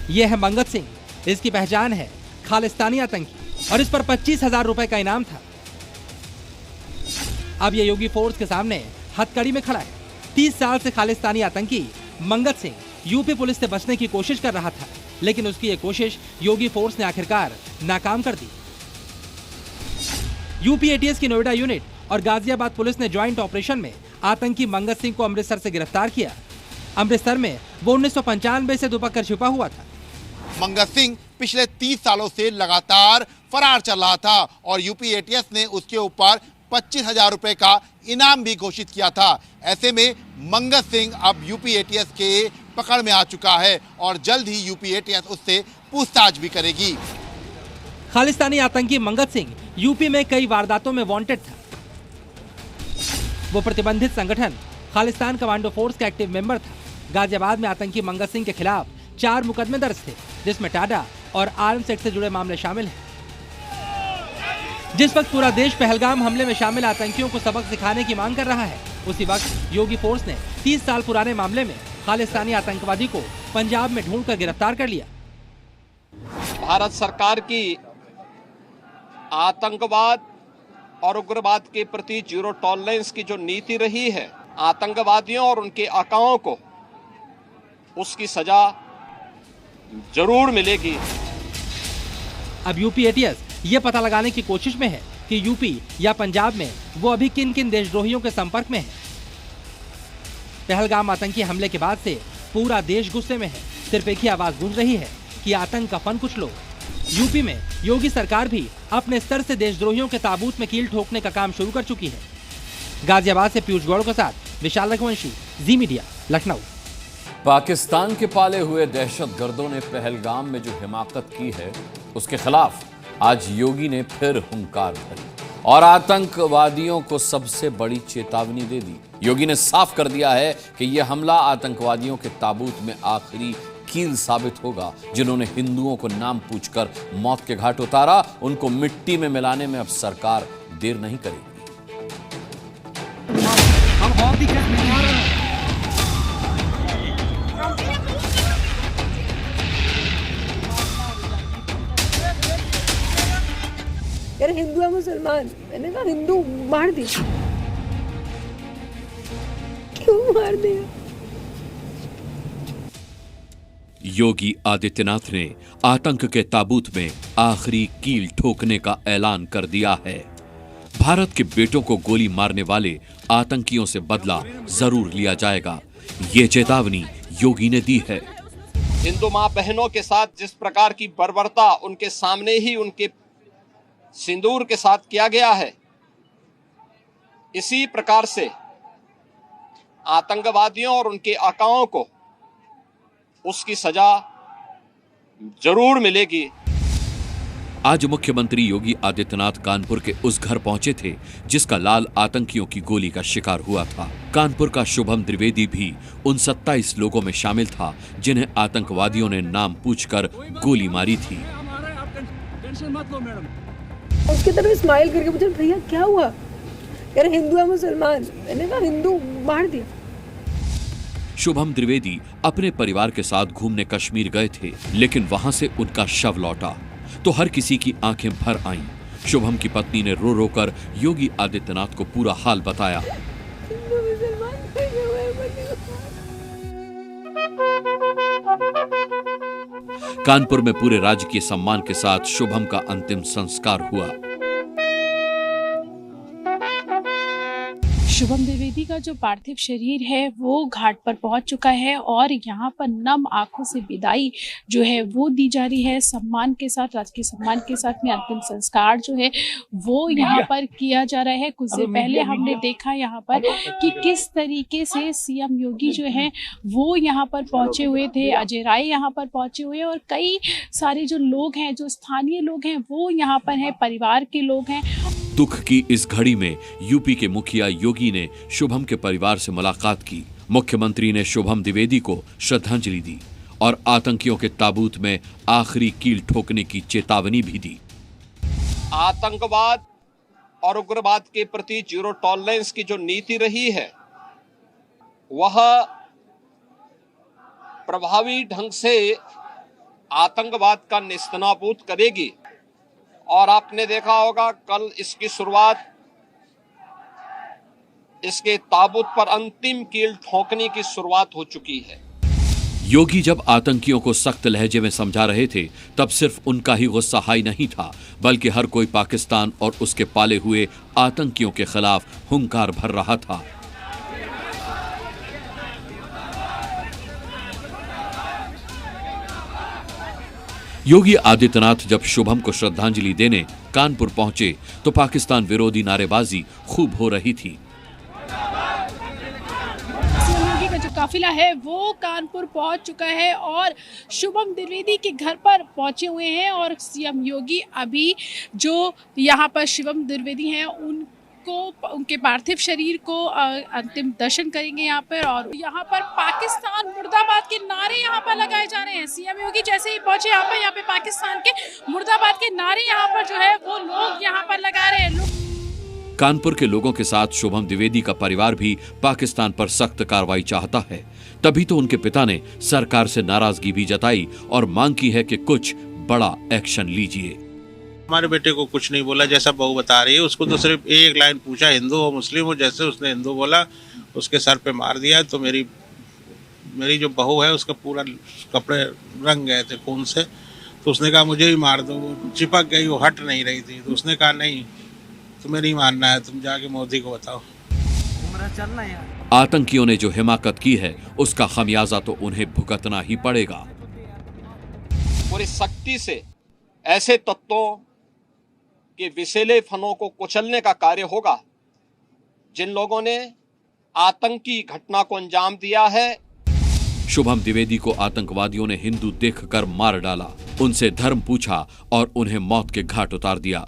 यह है मंगत सिंह। इसकी पहचान है खालिस्तानी आतंकी और इस पर 25,000 रुपए का इनाम था। अब यह योगी फोर्स के सामने हथकड़ी में खड़ा है। 30 साल से खालिस्तानी आतंकी मंगत सिंह यूपी पुलिस से बचने की कोशिश कर रहा था, लेकिन उसकी यह कोशिश योगी फोर्स ने आखिरकार नाकाम कर दी। यूपी एटीएस की नोएडा यूनिट और गाजियाबाद पुलिस ने ज्वाइंट ऑपरेशन में आतंकी मंगत सिंह को अमृतसर से गिरफ्तार किया। अमृतसर में वो 1995 से दुबक कर छिपा हुआ था। मंगत सिंह पिछले 30 सालों से लगातार फरार चल रहा था और यूपी एटीएस ने उसके ऊपर 25,000 रुपए का इनाम भी घोषित किया था। ऐसे में मंगत सिंह अब यूपी एटीएस के पकड़ में आ चुका है और जल्द ही यूपी एटीएस उससे पूछताछ भी करेगी। खालिस्तानी आतंकी मंगत सिंह यूपी में कई वारदातों में वांटेड था। वो प्रतिबंधित संगठन खालिस्तान कमांडो फोर्स का एक्टिव मेंबर था। गाजियाबाद में आतंकी मंगत सिंह के खिलाफ 4 मुकदमे दर्ज थे, जिसमें टाडा और आर्म्स एक्ट से जुड़े मामले शामिल हैं। जिस वक्त पूरा देश पहलगाम हमले में शामिल आतंकियों को सबक सिखाने की मांग कर रहा है, उसी वक्त योगी फोर्स ने 30 साल पुराने मामले में खालिस्तानी आतंकवादी को पंजाब में ढूंढकर गिरफ्तार कर लिया। भारत सरकार की आतंकवाद और उग्रवाद के प्रति जीरो टॉलरेंस की जो नीति रही है, आतंकवादियों और उनके आकाओं को उसकी सजा जरूर मिलेगी। अब यूपी एटीएस ये पता लगाने की कोशिश में है कि यूपी या पंजाब में वो अभी किन किन देशद्रोहियों के संपर्क में है। पहलगाम आतंकी हमले के बाद से पूरा देश गुस्से में है। सिर्फ एक ही आवाज गूंज रही है कि आतंक का फन कुछ लो। यूपी में योगी सरकार भी अपने स्तर से देशद्रोहियों के ताबूत में कील ठोकने का काम शुरू कर चुकी है। गाजियाबाद से पीयूष गौड़ के साथ विशाल रघुवंशी, जी मीडिया, लखनऊ। पाकिस्तान के पाले हुए दहशतगर्दों ने पहलगाम में जो हिमाकत की है, उसके खिलाफ आज योगी ने फिर हुंकार भरी और आतंकवादियों को सबसे बड़ी चेतावनी दे दी। योगी ने साफ कर दिया है कि यह हमला आतंकवादियों के ताबूत में आखिरी कील साबित होगा। जिन्होंने हिंदुओं को नाम पूछकर मौत के घाट उतारा, उनको मिट्टी में मिलाने में अब सरकार देर नहीं करेगी। यार हिंदू है मुसलमान, मैंने कहा हिंदू मार दिया। क्यों मार दिया? योगी आदित्यनाथ ने आतंक के ताबूत में आखिरी कील ठोकने का ऐलान कर दिया है। भारत के बेटों को गोली मारने वाले आतंकियों से बदला जरूर लिया जाएगा, ये चेतावनी योगी ने दी है। हिंदू मां बहनों के साथ जिस प्रकार की बर्बरता उनके सामने ही उनके सिंदूर के साथ किया गया है, इसी प्रकार से आतंकवादियों और उनके आकाओं को उसकी सजा जरूर मिलेगी। आज मुख्यमंत्री योगी आदित्यनाथ कानपुर के उस घर पहुंचे थे जिसका लाल आतंकियों की गोली का शिकार हुआ था। कानपुर का शुभम द्विवेदी भी उन 27 लोगों में शामिल था जिन्हें आतंकवादियों ने नाम पूछकर गोली मारी थी। उसकी तरफ स्माइल करके पूछा, भैया क्या हुआ? यार हिंदू है मुसलमान, मैंने कहा हिंदू मार दिया। शुभम द्विवेदी अपने परिवार के साथ घूमने कश्मीर गए थे, लेकिन वहां से उनका शव लौटा तो हर किसी की आंखें भर आईं। शुभम की पत्नी ने रो रो कर योगी आदित्यनाथ को पूरा हाल बताया। कानपुर में पूरे राजकीय सम्मान के साथ शुभम का अंतिम संस्कार हुआ। शुभम द्विवेदी का जो पार्थिव शरीर है वो घाट पर पहुंच चुका है और यहाँ पर नम आंखों से विदाई जो है वो दी जा रही है। सम्मान के साथ, राजकीय सम्मान के साथ में अंतिम संस्कार जो है वो यहाँ पर किया जा रहा है। कुछ देर पहले हमने देखा यहाँ पर कि किस तरीके से सीएम योगी जो है वो यहाँ पर पहुंचे हुए थे, अजय राय यहाँ पर पहुंचे हुए और कई सारे जो लोग हैं, जो स्थानीय लोग हैं वो यहाँ पर हैं, परिवार के लोग हैं। दुख की इस घड़ी में यूपी के मुखिया योगी ने शुभम के परिवार से मुलाकात की। मुख्यमंत्री ने शुभम द्विवेदी को श्रद्धांजलि दी और आतंकियों के ताबूत में आखिरी कील ठोकने की चेतावनी भी दी। आतंकवाद और उग्रवाद के प्रति जीरो टॉलरेंस की जो नीति रही है वह प्रभावी ढंग से आतंकवाद का नेस्तनाबूद करेगी। और आपने देखा होगा कल इसकी शुरुआत इसके ताबूत पर अंतिम कील ठोकने की शुरुआत हो चुकी है। योगी जब आतंकियों को सख्त लहजे में समझा रहे थे तब सिर्फ उनका ही गुस्सा हाई नहीं था, बल्कि हर कोई पाकिस्तान और उसके पाले हुए आतंकियों के खिलाफ हुंकार भर रहा था। योगी आदित्यनाथ जब शुभम को श्रद्धांजलि देने कानपुर पहुंचे तो पाकिस्तान विरोधी नारेबाजी खूब हो रही थी। योगी का जो काफिला है वो कानपुर पहुंच चुका है और शुभम द्विवेदी के घर पर पहुंचे हुए हैं और सीएम योगी अभी जो यहाँ पर शुभम द्विवेदी हैं उनके पार्थिव शरीर को अंतिम दर्शन करेंगे यहाँ पर। और यहाँ पर पाकिस्तान मुर्दाबाद के नारे यहाँ पर लगाए जा रहे हैं। सीएम योगी जैसे ही पहुंचे यहाँ पे पाकिस्तान के मुर्दाबाद के नारे यहाँ पर जो है वो लोग यहाँ पर लगा रहे हैं। कानपुर के लोगों के साथ शुभम द्विवेदी का परिवार भी पाकिस्तान पर सख्त कार्रवाई चाहता है। तभी तो उनके पिता ने सरकार से नाराजगी भी जताई और मांग की है कि कुछ बड़ा एक्शन लीजिए। हमारे बेटे को कुछ नहीं बोला, जैसा बहू बता रही है उसको तो सिर्फ एक लाइन पूछा हिंदू हो मुस्लिम हो, जैसे उसने हिंदू बोला उसके सर पे मार दिया। तो मेरी जो बहू है उसका पूरा कपड़े रंग गए थे खून से, तो उसने कहा मुझे ही मार दो। वो चिपक गई, वो हट नहीं रही थी। तो उसने कहा नहीं तुम्हें नहीं मारना है, तुम जाके मोदी को बताओ। आतंकियों ने जो हिमाकत की है उसका खमियाजा तो उन्हें भुगतना ही पड़ेगा। पूरी सख्ती से ऐसे तत्वों के विषैले फनों को कुचलने का कार्य होगा जिन लोगों ने आतंकी घटना को अंजाम दिया है। शुभम द्विवेदी को आतंकवादियों ने हिंदू देखकर मार डाला, उनसे धर्म पूछा और उन्हें मौत के घाट उतार दिया।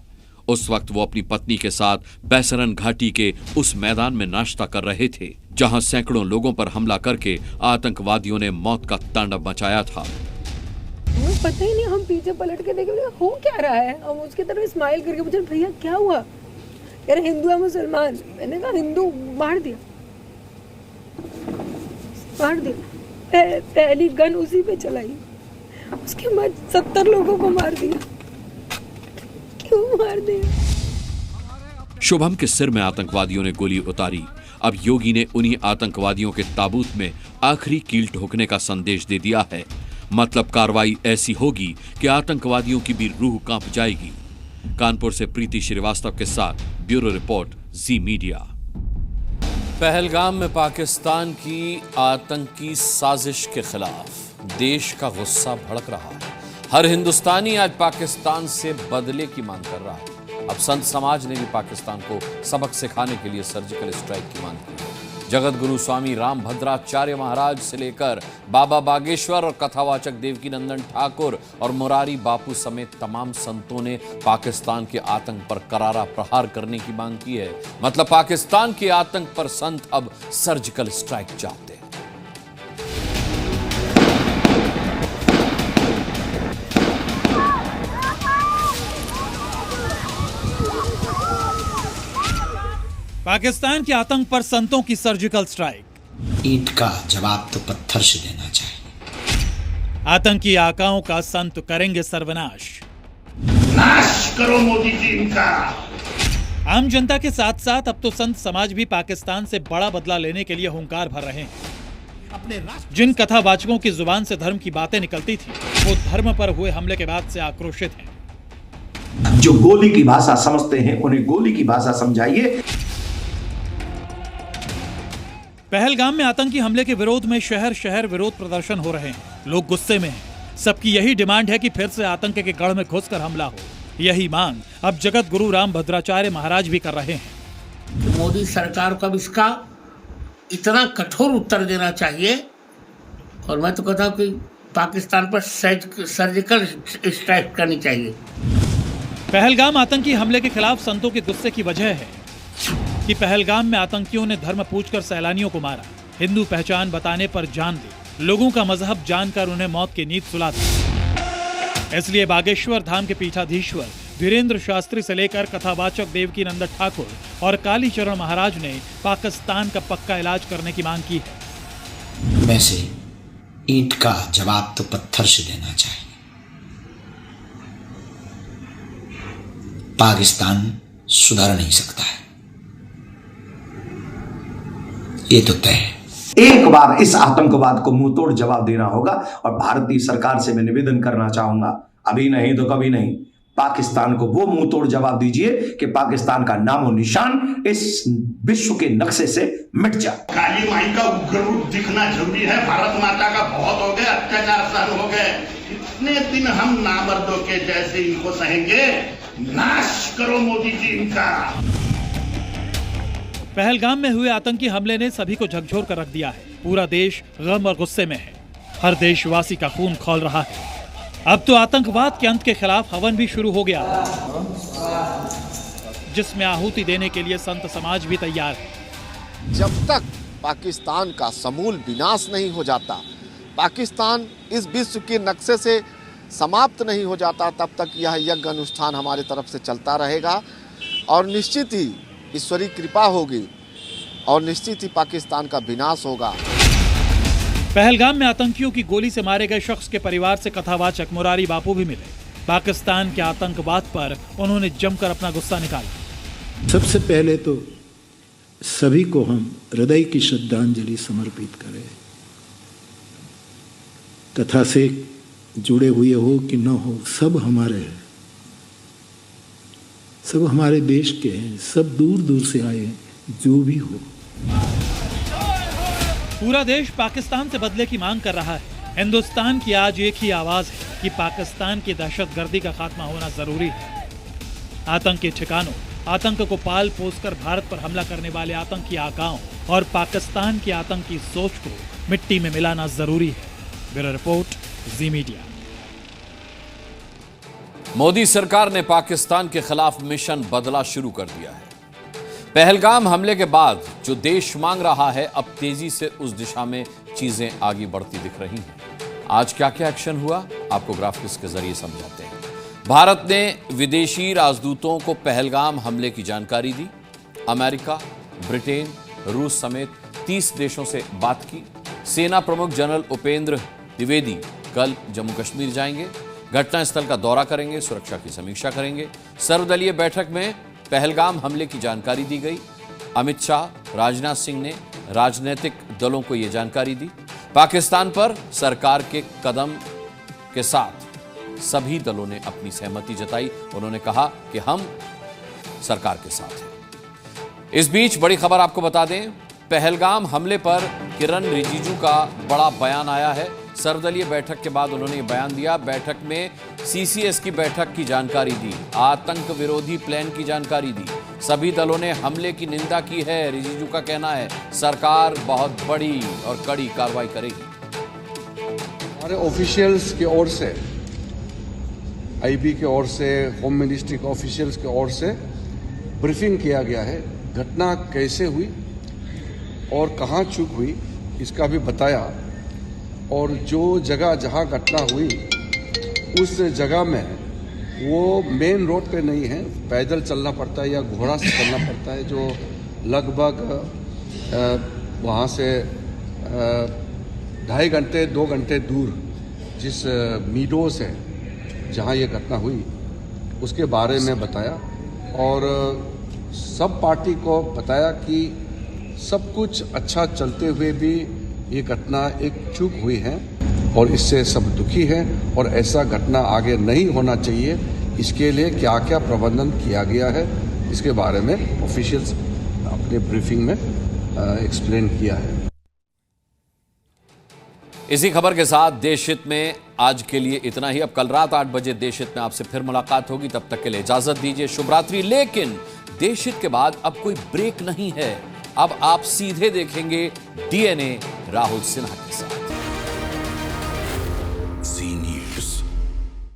उस वक्त वो अपनी पत्नी के साथ बैसरन घाटी के उस मैदान में नाश्ता कर रहे थे जहां सैकड़ों लोगों पर हमला करके आतंकवादियों ने मौत का तांडव मचाया था। हमें पता ही नहीं, हम पीछे पलट के देखे हो क्या रहा है, हम उसकी तरफ स्माइल करके पूछे भैया क्या हुआ, कह रहे हिंदू है मुसलमान। मैंने कहा हिंदू, मार दिया। पहली गन उसी पे चलाई, उसके बाद 70 लोगों को मार दिया। क्यों मार दिया? शुभम के सिर में आतंकवादियों ने गोली उतारी। अब योगी ने उन्हीं आतंकवादियों के ताबूत में आखिरी कील ठोकने का संदेश दे दिया है। मतलब कार्रवाई ऐसी होगी कि आतंकवादियों की भी रूह कांप जाएगी। कानपुर से प्रीति श्रीवास्तव के साथ ब्यूरो रिपोर्ट, जी मीडिया। पहलगाम में पाकिस्तान की आतंकी साजिश के खिलाफ देश का गुस्सा भड़क रहा है। हर हिंदुस्तानी आज पाकिस्तान से बदले की मांग कर रहा है। अब संत समाज ने भी पाकिस्तान को सबक सिखाने के लिए सर्जिकल स्ट्राइक की मांग की है। जगत गुरु स्वामी रामभद्राचार्य महाराज से लेकर बाबा बागेश्वर और कथावाचक देवकीनंदन ठाकुर और मुरारी बापू समेत तमाम संतों ने पाकिस्तान के आतंक पर करारा प्रहार करने की मांग की है। मतलब पाकिस्तान के आतंक पर संत अब सर्जिकल स्ट्राइक चाहते हैं। पाकिस्तान के आतंक पर संतों की सर्जिकल स्ट्राइक। ईंट का जवाब तो पत्थर से देना चाहिए। आतंकी आकाओं का संत करेंगे सर्वनाश। नाश करो मोदी जी इनका। आम जनता के साथ साथ अब तो संत समाज भी पाकिस्तान से बड़ा बदला लेने के लिए हुंकार भर रहे हैं। जिन कथावाचकों की जुबान से धर्म की बातें निकलती थी, वो धर्म पर हुए हमले के बाद से आक्रोशित हैं। जो गोली की भाषा समझते हैं उन्हें गोली की भाषा समझाइए। पहलगाम में आतंकी हमले के विरोध में शहर शहर विरोध प्रदर्शन हो रहे हैं। लोग गुस्से में हैं। सबकी यही डिमांड है कि फिर से आतंक के गढ़ में घुसकर हमला हो। यही मांग अब जगत गुरु रामभद्राचार्य महाराज भी कर रहे हैं। मोदी सरकार को अब इसका इतना कठोर उत्तर देना चाहिए, और मैं तो कहता हूँ कि पाकिस्तान पर सर्जिकल स्ट्राइक करनी चाहिए। पहलगाम आतंकी हमले के खिलाफ संतों के गुस्से की वजह है कि पहलगाम में आतंकियों ने धर्म पूछकर सैलानियों को मारा, हिंदू पहचान बताने पर जान दी, लोगों का मजहब जानकर उन्हें मौत की नींद सुला दी। इसलिए बागेश्वर धाम के पीठाधीश्वर वीरेंद्र शास्त्री से लेकर कथावाचक देवकीनंदन ठाकुर और कालीचरण महाराज ने पाकिस्तान का पक्का इलाज करने की मांग की है। वैसे ईंट का जवाब तो पत्थर से देना चाहिए। पाकिस्तान सुधर नहीं सकता है, ये तो तय है। एक बार इस आतंकवाद को मुंहतोड़ जवाब देना होगा, और भारतीय सरकार से मैं निवेदन करना चाहूंगा, अभी नहीं तो कभी नहीं, पाकिस्तान को वो मुंहतोड़ जवाब दीजिए कि पाकिस्तान का नामो निशान इस विश्व के नक्शे से मिट जाए। काली माई का उग्र रूप दिखना जरूरी है। भारत माता का बहुत हो गया, अत्याचार सहन हो गए। इतने दिन हम नामर्दों के जैसे इनको सहेंगे। नाश करो मोदी जी इनका। पहलगाम में हुए आतंकी हमले ने सभी को झकझोर कर रख दिया है। पूरा देश गम और गुस्से में है। हर देशवासी का खून खौल रहा है। अब तो आतंकवाद के अंत के खिलाफ हवन भी शुरू हो गया, जिसमें आहुति देने के लिए संत समाज भी तैयार है। जब तक पाकिस्तान का समूल विनाश नहीं हो जाता, पाकिस्तान इस विश्व के नक्शे से समाप्त नहीं हो जाता, तब तक यह यज्ञ अनुष्ठान हमारे तरफ से चलता रहेगा, और निश्चित ही ईश्वरी कृपा होगी, और निश्चित ही पाकिस्तान का विनाश होगा। पहलगाम में आतंकियों की गोली से मारे गए शख्स के परिवार से कथावाचक मुरारी बापू भी मिले। पाकिस्तान के आतंकवाद पर उन्होंने जमकर अपना गुस्सा निकाला। सबसे पहले तो सभी को हम हृदय की श्रद्धांजलि समर्पित करें। कथा से जुड़े हुए हो कि न हो, सब हमारे हैं, सब हमारे देश के हैं, सब दूर दूर से आए हैं, जो भी हो। पूरा देश पाकिस्तान से बदले की मांग कर रहा है। हिंदुस्तान की आज एक ही आवाज है कि पाकिस्तान की दहशतगर्दी का खात्मा होना जरूरी है। आतंक के ठिकानों, आतंक को पाल पोस कर भारत पर हमला करने वाले आतंकी आकाओं और पाकिस्तान की आतंकी सोच को मिट्टी में मिलाना जरूरी है। ब्यूरो रिपोर्ट, जी मीडिया। मोदी सरकार ने पाकिस्तान के खिलाफ मिशन बदला शुरू कर दिया है। पहलगाम हमले के बाद जो देश मांग रहा है, अब तेजी से उस दिशा में चीजें आगे बढ़ती दिख रही हैं। आज क्या क्या एक्शन हुआ, आपको ग्राफिक्स के जरिए समझाते हैं। भारत ने विदेशी राजदूतों को पहलगाम हमले की जानकारी दी। अमेरिका, ब्रिटेन, रूस समेत 30 देशों से बात की। सेना प्रमुख जनरल उपेंद्र द्विवेदी कल जम्मू कश्मीर जाएंगे, घटनास्थल का दौरा करेंगे, सुरक्षा की समीक्षा करेंगे। सर्वदलीय बैठक में पहलगाम हमले की जानकारी दी गई। अमित शाह, राजनाथ सिंह ने राजनीतिक दलों को यह जानकारी दी। पाकिस्तान पर सरकार के कदम के साथ सभी दलों ने अपनी सहमति जताई। उन्होंने कहा कि हम सरकार के साथ हैं। इस बीच बड़ी खबर आपको बता दें, पहलगाम हमले पर किरण रिजिजू का बड़ा बयान आया है। सर्वदलीय बैठक के बाद उन्होंने बयान दिया। बैठक में सीसीएस की बैठक की जानकारी दी, आतंक विरोधी प्लान की जानकारी दी। सभी दलों ने हमले की निंदा की है। रिजिजू का कहना है सरकार बहुत बड़ी और कड़ी कार्रवाई करेगी। हमारे ऑफिशियल्स की ओर से, आईबी की ओर से, होम मिनिस्ट्री के ऑफिशियल्स की ओर से ब्रीफिंग किया गया है। घटना कैसे हुई और कहाँ चूक हुई इसका भी बताया, और जो जगह जहाँ घटना हुई उस जगह में वो मेन रोड पे नहीं है, पैदल चलना पड़ता है या घोड़ा से चलना पड़ता है, जो लगभग वहाँ से 2.5 घंटे 2 घंटे दूर जिस मीडोस है जहाँ ये घटना हुई उसके बारे में बताया। और सब पार्टी को बताया कि सब कुछ अच्छा चलते हुए भी ये घटना एक चूक हुई है और इससे सब दुखी हैं और ऐसा घटना आगे नहीं होना चाहिए। इसके लिए क्या क्या प्रबंधन किया गया है इसके बारे में ऑफिशियल्स अपने ब्रीफिंग में एक्सप्लेन किया है। इसी खबर के साथ देश हित में आज के लिए इतना ही। अब कल रात 8 बजे देश हित में आपसे फिर मुलाकात होगी। तब तक के लिए इजाजत दीजिए, शुभ रात्रि। लेकिन देश हित के बाद अब कोई ब्रेक नहीं है। अब आप सीधे देखेंगे डीएनए राहुल सिन्हा के साथ।